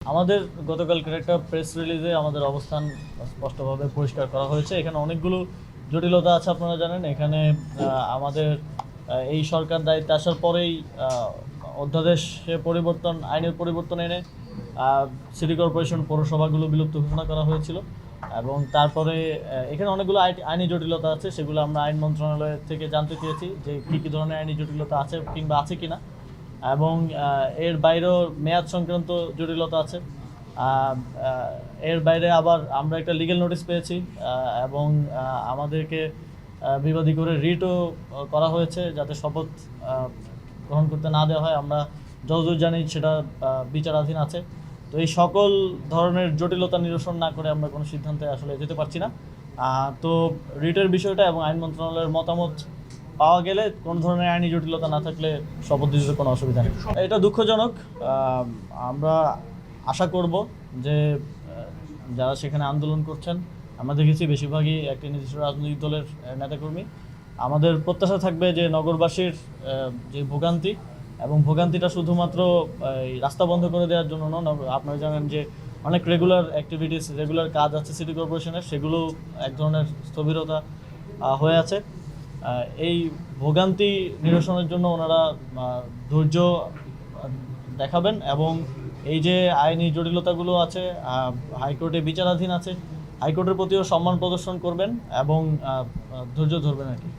আমাদের গতকালকের একটা প্রেস রিলিজে আমাদের অবস্থান স্পষ্টভাবে পরিষ্কার করা হয়েছে। এখানে অনেকগুলো জটিলতা আছে, আপনারা জানেন। এখানে আমাদের এই সরকার দায়িত্বে আসার পরেই অধ্যাদেশে পরিবর্তন, আইনের পরিবর্তন এনে সিটি কর্পোরেশন পৌরসভাগুলো বিলুপ্ত ঘোষণা করা হয়েছিল। এবং তারপরে এখানে অনেকগুলো আইনি জটিলতা আছে, সেগুলো আমরা আইন মন্ত্রণালয় থেকে জানতে চেয়েছি যে কী কী ধরনের আইনি জটিলতা আছে কিংবা আছে কিনা। এবং এর বাইরেও মেয়াদ সংক্রান্ত জটিলতা আছে। এর বাইরে আবার আমরা একটা লিগ্যাল নোটিশ পেয়েছি এবং আমাদেরকে বিবাদী করে রিটও করা হয়েছে যাতে শপথ গ্রহণ করতে না দেওয়া হয়। আমরা যতদূর জানি সেটা বিচারাধীন আছে। তো এই সকল ধরনের জটিলতা নিরসন না করে আমরা কোনো সিদ্ধান্তে আসলে যেতে পারছি না। তো রিটের বিষয়টা এবং আইন মন্ত্রণালয়ের মতামত পাওয়া গেলে কোনো ধরনের আইনি জটিলতা না থাকলে শপথ দিতে কোনো অসুবিধা নেই। এটা দুঃখজনক। আমরা আশা করব যে যারা সেখানে আন্দোলন করছেন, আমরা দেখেছি বেশিরভাগই একটি নির্দিষ্ট রাজনৈতিক দলের নেতাকর্মী। আমাদের প্রত্যাশা থাকবে যে নগরবাসীর যে ভোগান্তি, এবং ভোগান্তিটা শুধুমাত্র এই রাস্তা বন্ধ করে দেওয়ার জন্য নয়। আপনারা জানেন যে অনেক রেগুলার অ্যাক্টিভিটিস, রেগুলার কাজ আছে সিটি কর্পোরেশনের, সেগুলো এক ধরনের স্থবিরতা হয়ে আছে। এই ভোগান্তি নিরসনের জন্য ওনারা ধৈর্য দেখাবেন এবং এই যে আইনি জটিলতাগুলো আছে, হাইকোর্টে বিচারাধীন আছে, হাইকোর্টের প্রতিও সম্মান প্রদর্শন করবেন এবং ধৈর্য ধরবেন আর কি।